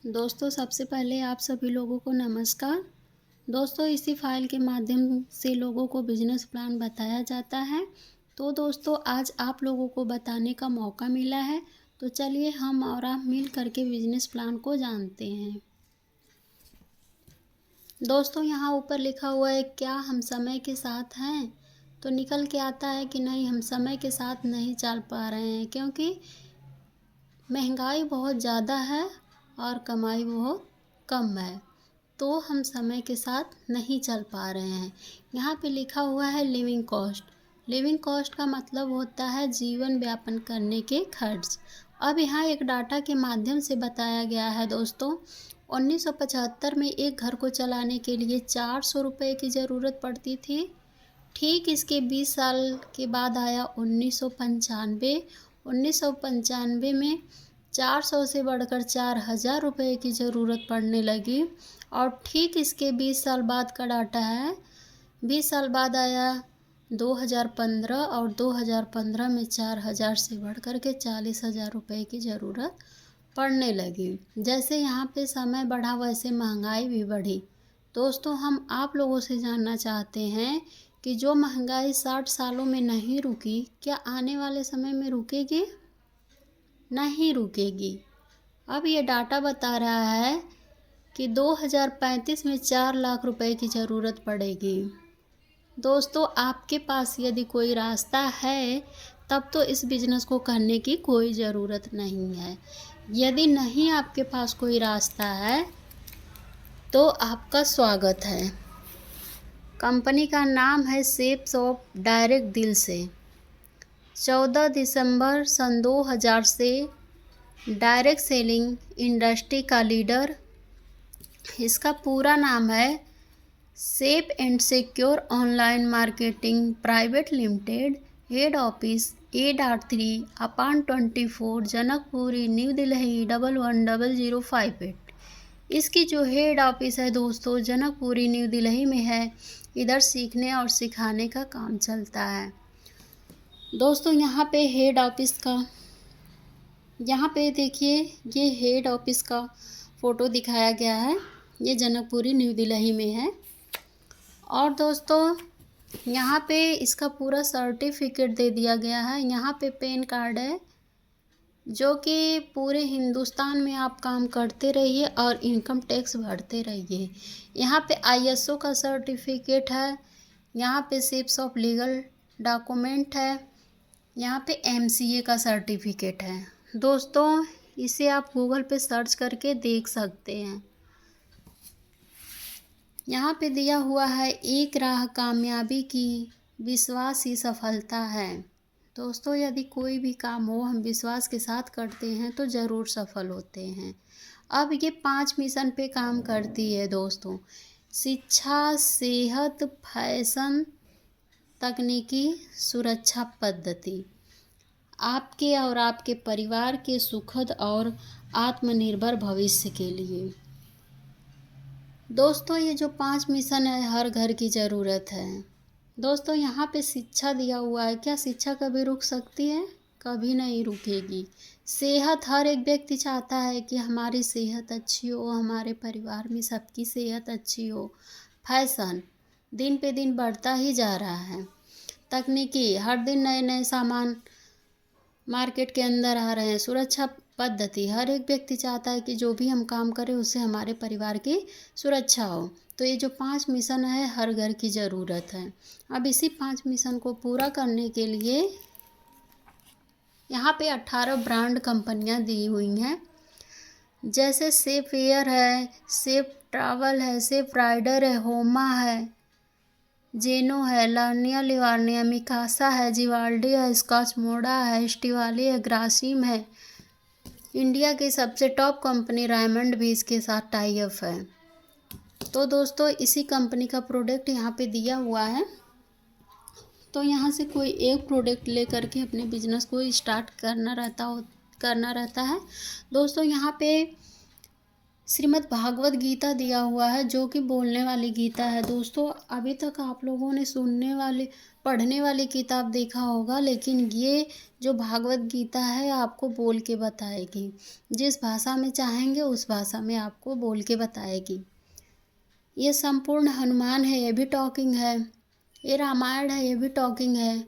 दोस्तों सबसे पहले आप सभी लोगों को नमस्कार। दोस्तों इसी फाइल के माध्यम से लोगों को बिजनेस प्लान बताया जाता है। तो दोस्तों आज आप लोगों को बताने का मौका मिला है, तो चलिए हम और आप मिल करके बिजनेस प्लान को जानते हैं। दोस्तों यहाँ ऊपर लिखा हुआ है, क्या हम समय के साथ हैं? तो निकल के आता है कि नहीं, हम समय के साथ नहीं चल पा रहे हैं, क्योंकि महंगाई बहुत ज़्यादा है और कमाई बहुत कम है, तो हम समय के साथ नहीं चल पा रहे हैं। यहाँ पे लिखा हुआ है लिविंग कॉस्ट। लिविंग कॉस्ट का मतलब होता है जीवन यापन करने के खर्च। अब यहाँ एक डाटा के माध्यम से बताया गया है दोस्तों, 1975 में एक घर को चलाने के लिए 400 रुपये की ज़रूरत पड़ती थी। ठीक इसके 20 साल के बाद आया 1995। 1995 में 400 से बढ़कर 4000 रुपये की ज़रूरत पड़ने लगी, और ठीक इसके 20 साल बाद का डाटा है। 20 साल बाद आया 2015, और 2015 में 4000 से बढ़कर के 40,000 रुपये की ज़रूरत पड़ने लगी। जैसे यहाँ पे समय बढ़ा वैसे महंगाई भी बढ़ी। दोस्तों हम आप लोगों से जानना चाहते हैं कि जो महंगाई 60 सालों में नहीं रुकी, क्या आने वाले समय में रुकेगी? नहीं रुकेगी। अब ये डाटा बता रहा है कि 2035 में 4 लाख रुपए की ज़रूरत पड़ेगी। दोस्तों आपके पास यदि कोई रास्ता है तब तो इस बिज़नेस को करने की कोई ज़रूरत नहीं है। यदि नहीं आपके पास कोई रास्ता है तो आपका स्वागत है। कंपनी का नाम है सेप शॉप डायरेक्ट दिल से। 14 दिसंबर सन 2000 से डायरेक्ट सेलिंग इंडस्ट्री का लीडर। इसका पूरा नाम है safe and secure online marketing private limited. Head office A.3 upon 24 Janakpuri new Delhi 110058। इसकी जो हेड ऑफिस है दोस्तों जनकपुरी न्यू दिल्ली में है। इधर सीखने और सिखाने का काम चलता है। दोस्तों यहाँ पे हेड ऑफिस का, यहाँ पे देखिए ये हेड ऑफिस का फ़ोटो दिखाया गया है। ये जनकपुरी न्यू दिल्ली में है। और दोस्तों यहाँ पे इसका पूरा सर्टिफिकेट दे दिया गया है। यहाँ पे पैन कार्ड है, जो कि पूरे हिंदुस्तान में आप काम करते रहिए और इनकम टैक्स भरते रहिए। यहाँ पे ISO का सर्टिफिकेट है। यहाँ पे शिप्स ऑफ लीगल डॉक्यूमेंट है। यहाँ पे MCA का सर्टिफिकेट है। दोस्तों इसे आप गूगल पे सर्च करके देख सकते हैं। यहाँ पे दिया हुआ है, एक राह कामयाबी की विश्वास ही सफलता है। दोस्तों यदि कोई भी काम हो हम विश्वास के साथ करते हैं तो ज़रूर सफल होते हैं। अब ये 5 मिशन पे काम करती है दोस्तों। शिक्षा, सेहत, फैशन, तकनीकी, सुरक्षा पद्धति। आपके और आपके परिवार के सुखद और आत्मनिर्भर भविष्य के लिए। दोस्तों ये जो 5 मिशन है हर घर की ज़रूरत है। दोस्तों यहाँ पे शिक्षा दिया हुआ है। क्या शिक्षा कभी रुक सकती है? कभी नहीं रुकेगी। सेहत, हर एक व्यक्ति चाहता है कि हमारी सेहत अच्छी हो, हमारे परिवार में सबकी सेहत अच्छी हो। फैशन दिन पे दिन बढ़ता ही जा रहा है। तकनीकी, हर दिन नए नए सामान मार्केट के अंदर आ रहे हैं। सुरक्षा पद्धति, हर एक व्यक्ति चाहता है कि जो भी हम काम करें उससे हमारे परिवार की सुरक्षा हो। तो ये जो 5 मिशन है हर घर की ज़रूरत है। अब इसी 5 मिशन को पूरा करने के लिए यहाँ पे 18 ब्रांड कंपनियाँ दी हुई हैं। जैसे सेफ एयर है, सेफ ट्रैवल है, सेफ राइडर है, होमा है, जेनो है, लार्निया लिवार्निया, मिकासा है, जिवाल्डी है, स्कॉच मोडा है, स्टिवाली है, ग्रासिम है। इंडिया की सबसे टॉप कंपनी रायमंड भी इसके साथ टाई अप है। तो दोस्तों इसी कंपनी का प्रोडक्ट यहाँ पे दिया हुआ है। तो यहाँ से कोई एक प्रोडक्ट ले करके अपने बिजनेस को स्टार्ट करना रहता है। दोस्तों यहाँ पे श्रीमद् भागवत गीता दिया हुआ है, जो कि बोलने वाली गीता है। दोस्तों, अभी तक आप लोगों ने पढ़ने वाली किताब देखा होगा, लेकिन ये जो भागवत गीता है आपको बोल के बताएगी। जिस भाषा में चाहेंगे उस भाषा में आपको बोल के बताएगी। ये संपूर्ण हनुमान है, ये भी टॉकिंग है। ये रामायण है, ये भी टॉकिंग है।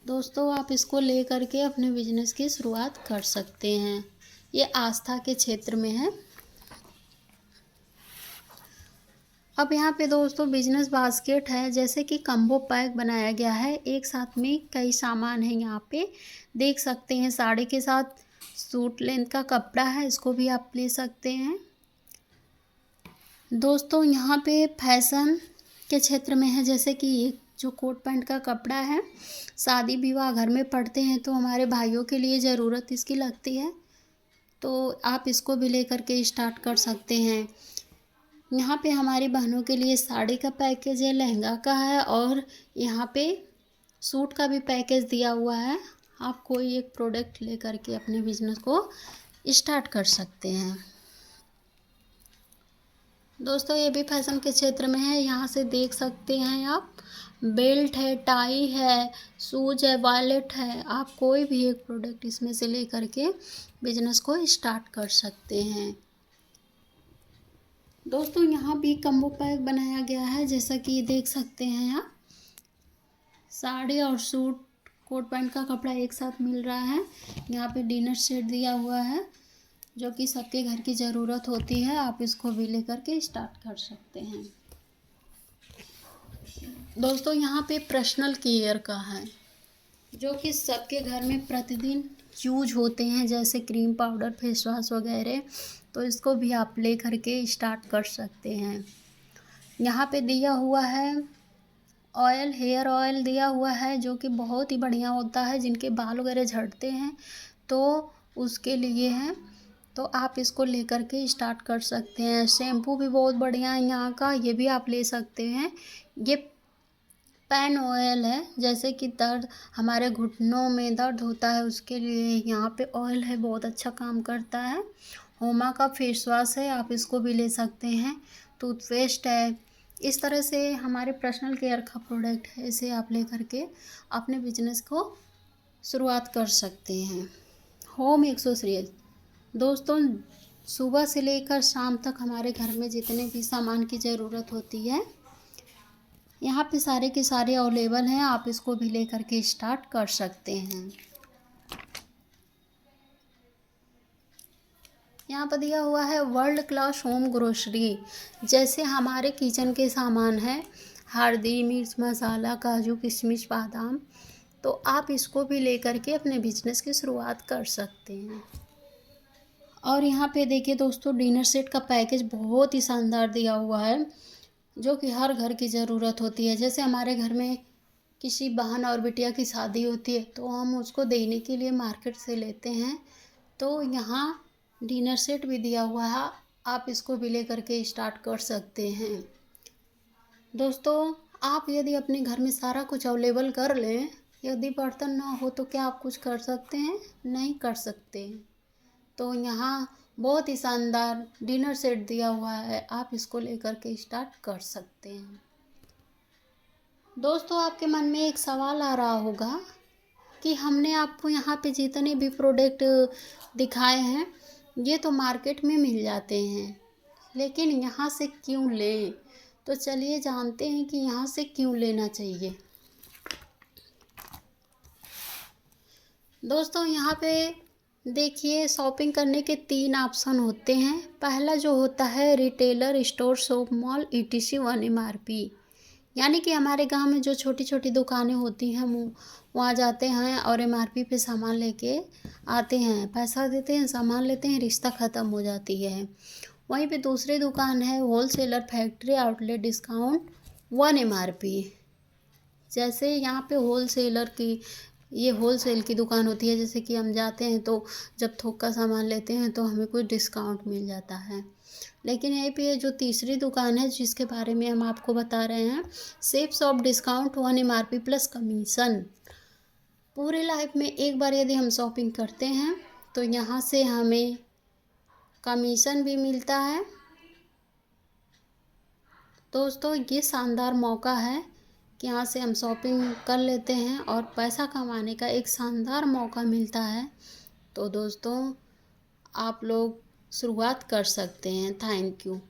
दोस्तों, आप इसको ले करके अपने बिजनेस की शुरुआत कर सकते हैं। ये आस्था के क्षेत्र में है। अब यहाँ पे दोस्तों बिजनेस बास्केट है, जैसे कि कम्बो पैक बनाया गया है। एक साथ में कई सामान है, यहाँ पे देख सकते हैं। साड़ी के साथ सूट लेंथ का कपड़ा है, इसको भी आप ले सकते हैं। दोस्तों, यहाँ पे फैशन के क्षेत्र में है, जैसे कि ये जो कोट पैंट का कपड़ा है, शादी विवाह घर में पड़ते हैं तो हमारे भाइयों के लिए ज़रूरत इसकी लगती है, तो आप इसको भी लेकर के स्टार्ट कर सकते हैं। यहाँ पे हमारी बहनों के लिए साड़ी का पैकेज है, लहंगा का है, और यहाँ पे सूट का भी पैकेज दिया हुआ है। आप कोई एक प्रोडक्ट ले करके अपने बिजनेस को स्टार्ट कर सकते हैं। दोस्तों, ये भी फैशन के क्षेत्र में है। यहाँ से देख सकते हैं आप, बेल्ट है, टाई है, शूज है, वॉलेट है। आप कोई भी एक प्रोडक्ट इसमें से ले करके बिजनेस को स्टार्ट कर सकते हैं। दोस्तों, यहाँ भी कम्बो पैक बनाया गया है, जैसा कि देख सकते हैं आप। साड़ी और सूट कोट पैंट का कपड़ा एक साथ मिल रहा है। यहाँ पे डिनर सेट दिया हुआ है, जो कि सबके घर की ज़रूरत होती है। आप इसको भी लेकर के स्टार्ट कर सकते हैं। दोस्तों, यहाँ पे पर्सनल केयर का है, जो कि सबके घर में प्रतिदिन यूज होते हैं, जैसे क्रीम, पाउडर, फेस वॉश वगैरह। तो इसको भी आप ले करके स्टार्ट कर सकते हैं। यहाँ पे दिया हुआ है ऑयल, हेयर ऑयल दिया हुआ है, जो कि बहुत ही बढ़िया होता है। जिनके बाल वगैरह झड़ते हैं तो उसके लिए है, तो आप इसको ले करके स्टार्ट कर सकते हैं। शैम्पू भी बहुत बढ़िया है यहाँ का, ये भी आप ले सकते हैं। ये पैन ऑयल है, जैसे कि हमारे घुटनों में दर्द होता है उसके लिए यहाँ पे ऑयल है, बहुत अच्छा काम करता है। होमा का फेस वॉश है, आप इसको भी ले सकते हैं। टूथपेस्ट है। इस तरह से हमारे पर्सनल केयर का प्रोडक्ट है, इसे आप ले करके अपने बिजनेस को शुरुआत कर सकते हैं। Home accessories. दोस्तों, सुबह से लेकर शाम तक हमारे घर में जितने भी सामान की ज़रूरत होती है, यहाँ पे सारे के सारे अवेलेबल हैं। आप इसको भी ले करके स्टार्ट कर सकते हैं। यहाँ पर दिया हुआ है वर्ल्ड क्लास होम ग्रोसरी, जैसे हमारे किचन के सामान हैं, हल्दी, मिर्च मसाला, काजू किशमिश, बादाम। तो आप इसको भी ले करके अपने बिजनेस की शुरुआत कर सकते हैं। और यहाँ पे देखिए दोस्तों, डिनर सेट का पैकेज बहुत ही शानदार दिया हुआ है, जो कि हर घर की ज़रूरत होती है। जैसे हमारे घर में किसी बहन और बिटिया की शादी होती है, तो हम उसको देने के लिए मार्केट से लेते हैं। तो यहाँ डिनर सेट भी दिया हुआ है, आप इसको भी ले करके स्टार्ट कर सकते हैं। दोस्तों, आप यदि अपने घर में सारा कुछ अवेलेबल कर लें, यदि बर्तन ना हो तो क्या आप कुछ कर सकते हैं? नहीं कर सकते। तो यहाँ बहुत ही शानदार डिनर सेट दिया हुआ है, आप इसको लेकर के स्टार्ट कर सकते हैं। दोस्तों, आपके मन में एक सवाल आ रहा होगा कि हमने आपको यहाँ पे जितने भी प्रोडक्ट दिखाए हैं, ये तो मार्केट में मिल जाते हैं, लेकिन यहाँ से क्यों लें? तो चलिए जानते हैं कि यहाँ से क्यों लेना चाहिए। दोस्तों, यहाँ पे देखिए, शॉपिंग करने के 3 ऑप्शन होते हैं। पहला जो होता है retailer, store, shop, mall, ETC 1 MRP, यानी कि हमारे गांव में जो छोटी छोटी दुकानें होती हैं, वहाँ जाते हैं और MRP पे सामान लेके आते हैं, पैसा देते हैं, सामान लेते हैं, रिश्ता ख़त्म हो जाती है। वहीं पे दूसरी दुकान है wholesaler, factory outlet, discount 1 MRP। जैसे यहाँ पे ये होलसेल की दुकान होती है, जैसे कि हम जाते हैं तो जब थोक का सामान लेते हैं तो हमें कुछ डिस्काउंट मिल जाता है। लेकिन यहीं पे जो तीसरी दुकान है, जिसके बारे में हम आपको बता रहे हैं, safe shop, discount 1 MRP plus commission. पूरे लाइफ में एक बार यदि हम शॉपिंग करते हैं तो यहाँ से हमें कमीशन भी मिलता है दोस्तों ये शानदार मौका है कि यहाँ से हम शॉपिंग कर लेते हैं और पैसा कमाने का एक शानदार मौका मिलता है। तो दोस्तों आप लोग शुरुआत कर सकते हैं। Thank you.